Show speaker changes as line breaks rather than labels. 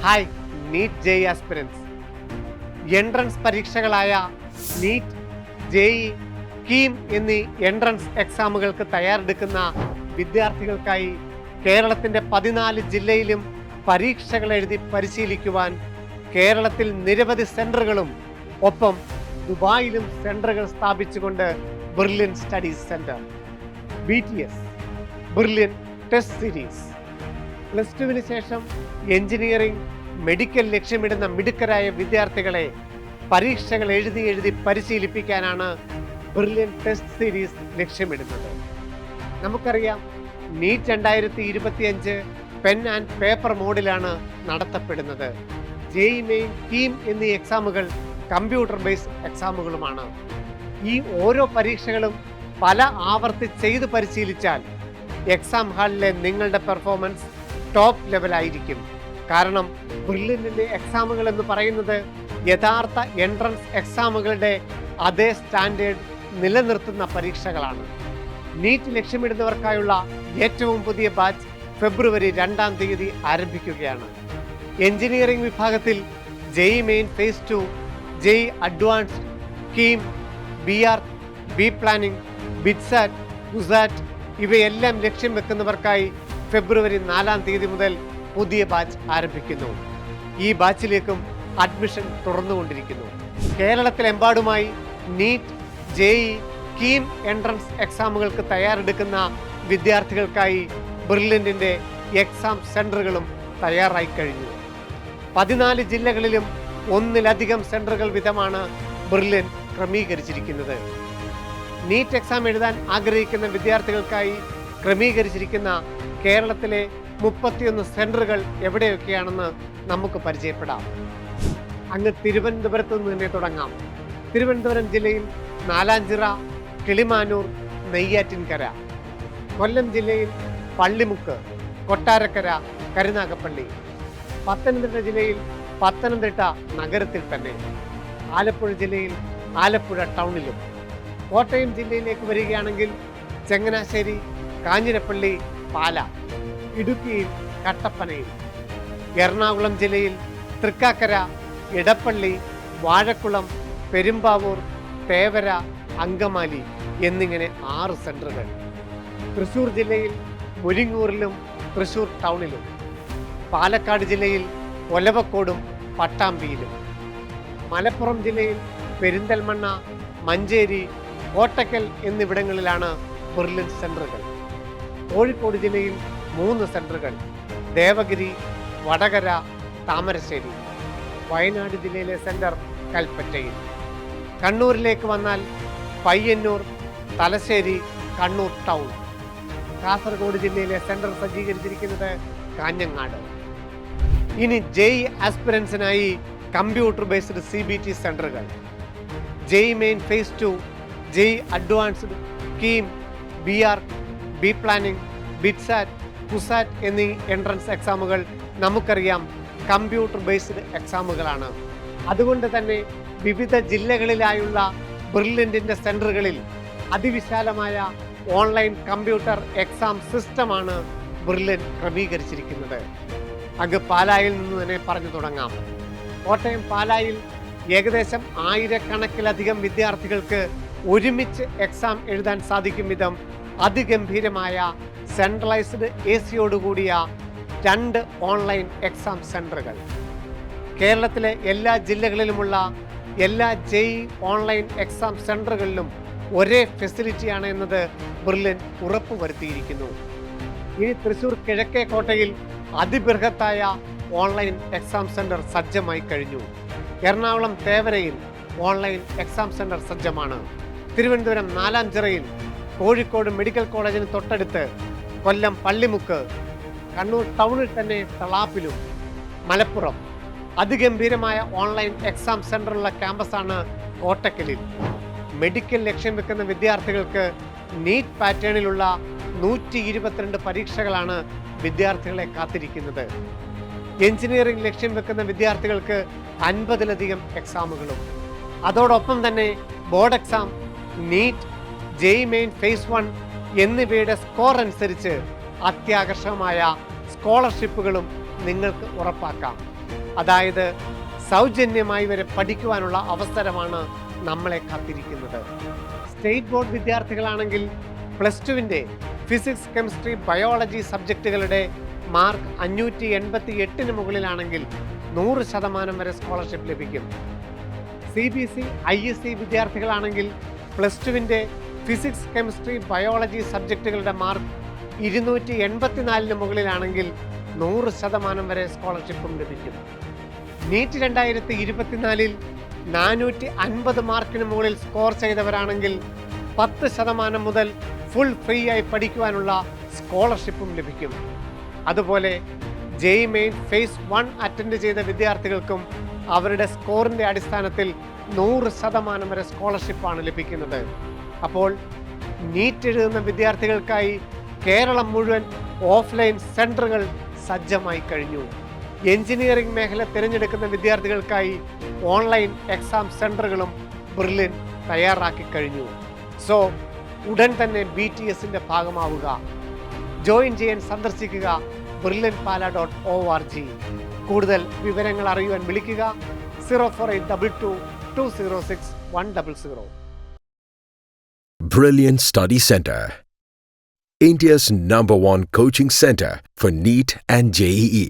Hi NEET JEE aspirants. Entrance പരീക്ഷകളായ NEET, JEE, KEAM എന്നീ entrance എക്സാമുകൾക്ക് തയ്യാറെടുക്കുന്ന വിദ്യാർത്ഥികൾക്കായി കേരളത്തിൻ്റെ 14 ജില്ലയിലും പരീക്ഷകൾ എഴുതി പരിശീലിക്കുവാൻ കേരളത്തിൽ നിരവധി സെൻറ്ററുകളും ഒപ്പം ദുബായിലും സെൻറ്ററുകൾ സ്ഥാപിച്ചുകൊണ്ട് Brilliant studies centre BTS Brilliant test series. Plus ടുവിന് ശേഷം എഞ്ചിനീയറിംഗ്, മെഡിക്കൽ ലക്ഷ്യമിടുന്ന മിടുക്കരായ വിദ്യാർത്ഥികളെ പരീക്ഷകൾ എഴുതി പരിശീലിപ്പിക്കാനാണ് ബ്രില്യൻ ടെസ്റ്റ് സീരീസ് ലക്ഷ്യമിടുന്നത്. നമുക്കറിയാം, നീറ്റ് 2025 പെൻ ആൻഡ് പേപ്പർ മോഡിലാണ് നടത്തപ്പെടുന്നത്. ജെഇ മെയിൻ, കീം എന്നീ എക്സാമുകൾ കമ്പ്യൂട്ടർ ബേസ്ഡ് എക്സാമുകളുമാണ്. ഈ ഓരോ പരീക്ഷകളും പല ആവർത്തി ചെയ്ത് പരിശീലിച്ചാൽ എക്സാം ഹാളിലെ നിങ്ങളുടെ പെർഫോമൻസ് ടോപ്പ് ലെവലായിരിക്കും. കാരണം ബ്രില്യൻറ്റിൻ്റെ എക്സാമുകൾ എന്ന് പറയുന്നത് യഥാർത്ഥ എൻട്രൻസ് എക്സാമുകളുടെ അതേ സ്റ്റാൻഡേർഡ് നിലനിർത്തുന്ന പരീക്ഷകളാണ്. നീറ്റ് ലക്ഷ്യമിടുന്നവർക്കായുള്ള ഏറ്റവും പുതിയ ബാച്ച് ഫെബ്രുവരി 2-ാം തീയതി ആരംഭിക്കുകയാണ്. എഞ്ചിനീയറിംഗ് വിഭാഗത്തിൽ JEE main phase 2, JEE advanced, KEAM, BR, B planning, BITSAT, CUSAT ഇവയെല്ലാം ലക്ഷ്യം വെക്കുന്നവർക്കായി ഫെബ്രുവരി 4-ാം തീയതി മുതൽ പുതിയ ബാച്ച് ആരംഭിക്കുന്നു. ഈ ബാച്ചിലേക്കും അഡ്മിഷൻ തുടർന്നുകൊണ്ടിരിക്കുന്നു. കേരളത്തിലെമ്പാടുമായി നീറ്റ്, ജെഇ, കീം എൻട്രൻസ് എക്സാമുകൾക്ക് തയ്യാറെടുക്കുന്ന വിദ്യാർത്ഥികൾക്കായി ബ്രില്യൻറ്റിൻ്റെ എക്സാം സെൻറ്ററുകളും തയ്യാറായി കഴിഞ്ഞു. 14 ജില്ലകളിലും ഒന്നിലധികം സെൻറ്ററുകൾ വീതമാണ് ബ്രില്യൻ ക്രമീകരിച്ചിരിക്കുന്നത്. നീറ്റ് എക്സാം എഴുതാൻ ആഗ്രഹിക്കുന്ന വിദ്യാർത്ഥികൾക്കായി ക്രമീകരിച്ചിരിക്കുന്ന കേരളത്തിലെ 31 സെൻറ്ററുകൾ എവിടെയൊക്കെയാണെന്ന് നമുക്ക് പരിചയപ്പെടാം. അങ്ങ് തിരുവനന്തപുരത്ത് നിന്ന് തന്നെ തുടങ്ങാം. തിരുവനന്തപുരം ജില്ലയിൽ നാലാഞ്ചിറ, കിളിമാനൂർ, നെയ്യാറ്റിൻകര. കൊല്ലം ജില്ലയിൽ പള്ളിമുക്ക്, കൊട്ടാരക്കര, കരുനാഗപ്പള്ളി. പത്തനംതിട്ട ജില്ലയിൽ പത്തനംതിട്ട നഗരത്തിൽ തന്നെ. ആലപ്പുഴ ജില്ലയിൽ ആലപ്പുഴ ടൗണിലും. കോട്ടയം ജില്ലയിലേക്ക് വരികയാണെങ്കിൽ ചങ്ങനാശ്ശേരി, കാഞ്ഞിരപ്പള്ളി, പാല. ഇടുക്കിയിൽ കട്ടപ്പനയിൽ. എറണാകുളം ജില്ലയിൽ തൃക്കാക്കര, ഇടപ്പള്ളി, വാഴക്കുളം, പെരുമ്പാവൂർ, തേവര, അങ്കമാലി എന്നിങ്ങനെ 6 സെൻറ്ററുകൾ. തൃശ്ശൂർ ജില്ലയിൽ മുരിങ്ങൂരിലും തൃശ്ശൂർ ടൗണിലും. പാലക്കാട് ജില്ലയിൽ ഒലവക്കോടും പട്ടാമ്പിയിലും. മലപ്പുറം ജില്ലയിൽ പെരിന്തൽമണ്ണ, മഞ്ചേരി, കോട്ടക്കൽ എന്നിവിടങ്ങളിലാണ് ബ്രില്യൻ സെൻറ്ററുകൾ. കോഴിക്കോട് ജില്ലയിൽ 3 സെൻറ്ററുകൾ: ദേവഗിരി, വടകര, താമരശ്ശേരി. വയനാട് ജില്ലയിലെ സെൻറ്റർ കൽപ്പറ്റയിൽ. കണ്ണൂരിലേക്ക് വന്നാൽ പയ്യന്നൂർ, തലശ്ശേരി, കണ്ണൂർ ടൗൺ. കാസർഗോഡ് ജില്ലയിലെ സെൻറ്റർ സജ്ജീകരിച്ചിരിക്കുന്നത് കാഞ്ഞങ്ങാട്. ഇനി ജെഇ ആസ്പിരൻസിനായി കമ്പ്യൂട്ടർ ബേസ്ഡ് CBT സെൻറ്ററുകൾ. JEE main phase 2, JEE advanced, KEAM, BR, B planning, BITSAT, CUSAT എന്നീ എൻട്രൻസ് എക്സാമുകൾ നമുക്കറിയാം കമ്പ്യൂട്ടർ ബേസ്ഡ് എക്സാമുകളാണ്. അതുകൊണ്ട് തന്നെ വിവിധ ജില്ലകളിലായുള്ള ബ്രില്യൻറ്റിൻ്റെ സെൻറ്ററുകളിൽ അതിവിശാലമായ ഓൺലൈൻ കമ്പ്യൂട്ടർ എക്സാം സിസ്റ്റമാണ് ബ്രില്യൻ ക്രമീകരിച്ചിരിക്കുന്നത്. അങ്ങ് പാലായിൽ നിന്ന് തന്നെ പറഞ്ഞു തുടങ്ങാം. കോട്ടയം പാലായിൽ ഏകദേശം 1000-കണക്കിലധികം വിദ്യാർത്ഥികൾക്ക് ഒരുമിച്ച് എക്സാം എഴുതാൻ സാധിക്കും വിധം അതിഗംഭീരമായ സെൻട്രലൈസ്ഡ് AC-യോടുകൂടിയ 2 ഓൺലൈൻ എക്സാം സെൻറ്ററുകൾ. കേരളത്തിലെ എല്ലാ ജില്ലകളിലുമുള്ള എല്ലാ ജെഇ ഓൺലൈൻ എക്സാം സെൻറ്ററുകളിലും ഒരേ ഫെസിലിറ്റിയാണ് എന്നത് ബ്രില്യൻ ഉറപ്പുവരുത്തിയിരിക്കുന്നു. ഇനി തൃശ്ശൂർ കിഴക്കേക്കോട്ടയിൽ അതിബൃഹത്തായ ഓൺലൈൻ എക്സാം സെൻറ്റർ സജ്ജമായി കഴിഞ്ഞു. എറണാകുളം തേവരയിൽ ഓൺലൈൻ എക്സാം സെൻറ്റർ സജ്ജമാണ്. തിരുവനന്തപുരം നാലാഞ്ചിറയിൽ, കോഴിക്കോട് മെഡിക്കൽ കോളേജിന് തൊട്ടടുത്ത്, കൊല്ലം പള്ളിമുക്ക്, കണ്ണൂർ ടൗണിൽ തന്നെ തളാപ്പിലും. മലപ്പുറം അതിഗംഭീരമായ ഓൺലൈൻ എക്സാം സെൻറ്ററുള്ള ക്യാമ്പസാണ് കോട്ടക്കലിൽ. മെഡിക്കൽ ലക്ഷ്യം വെക്കുന്ന വിദ്യാർത്ഥികൾക്ക് നീറ്റ് പാറ്റേണിലുള്ള 122 പരീക്ഷകളാണ് വിദ്യാർത്ഥികളെ കാത്തിരിക്കുന്നത്. എഞ്ചിനീയറിംഗ് ലക്ഷ്യം വെക്കുന്ന വിദ്യാർത്ഥികൾക്ക് 50-ലധികം എക്സാമുകളും. അതോടൊപ്പം തന്നെ board exam, NEET, JEE main phase 1 എന്നിവയുടെ സ്കോർ അനുസരിച്ച് അത്യാകർഷകമായ സ്കോളർഷിപ്പുകളും നിങ്ങൾക്ക് ഉറപ്പാക്കാം. അതായത് സൗജന്യമായി വരെ പഠിക്കുവാനുള്ള അവസരമാണ് നമ്മളെ കാത്തിരിക്കുന്നത്. സ്റ്റേറ്റ് ബോർഡ് വിദ്യാർത്ഥികളാണെങ്കിൽ പ്ലസ് ടുവിൻ്റെ ഫിസിക്സ്, കെമിസ്ട്രി, ബയോളജി സബ്ജക്റ്റുകളുടെ മാർക്ക് 588 മുകളിലാണെങ്കിൽ 100% വരെ സ്കോളർഷിപ്പ് ലഭിക്കും. CBSE, ISC വിദ്യാർത്ഥികളാണെങ്കിൽ പ്ലസ് ടുവിൻ്റെ ഫിസിക്സ്, കെമിസ്ട്രി, ബയോളജി സബ്ജക്റ്റുകളുടെ മാർക്ക് 284 മുകളിലാണെങ്കിൽ 100% വരെ സ്കോളർഷിപ്പും ലഭിക്കും. നീറ്റ് 2024 450 മാർക്കിന് മുകളിൽ സ്കോർ ചെയ്തവരാണെങ്കിൽ 10% മുതൽ ഫുൾ ഫ്രീ ആയി പഠിക്കുവാനുള്ള സ്കോളർഷിപ്പും ലഭിക്കും. അതുപോലെ JEE മെയിൻ ഫേസ് 1 അറ്റൻഡ് ചെയ്ത വിദ്യാർത്ഥികൾക്കും അവരുടെ സ്കോറിൻ്റെ അടിസ്ഥാനത്തിൽ 100% വരെ സ്കോളർഷിപ്പാണ് ലഭിക്കുന്നത്. അപ്പോൾ നീറ്റ് എഴുതുന്ന വിദ്യാർത്ഥികൾക്കായി കേരളം മുഴുവൻ ഓഫ്ലൈൻ സെൻറ്ററുകൾ സജ്ജമായി കഴിഞ്ഞു. എഞ്ചിനീയറിംഗ് മേഖല തിരഞ്ഞെടുക്കുന്ന വിദ്യാർത്ഥികൾക്കായി ഓൺലൈൻ എക്സാം സെൻറ്ററുകളും ബ്രില്യൻ തയ്യാറാക്കി കഴിഞ്ഞു. സോ ഉടൻ തന്നെ BTSൻ്റെ ഭാഗമാവുക. ജോയിൻ ചെയ്യാൻ സന്ദർശിക്കുക brilliantpala.org. കൂടുതൽ വിവരങ്ങൾ അറിയുവാൻ വിളിക്കുക 04822 206 100.
Brilliant Study Center, India's #1 coaching center for NEET and JEE.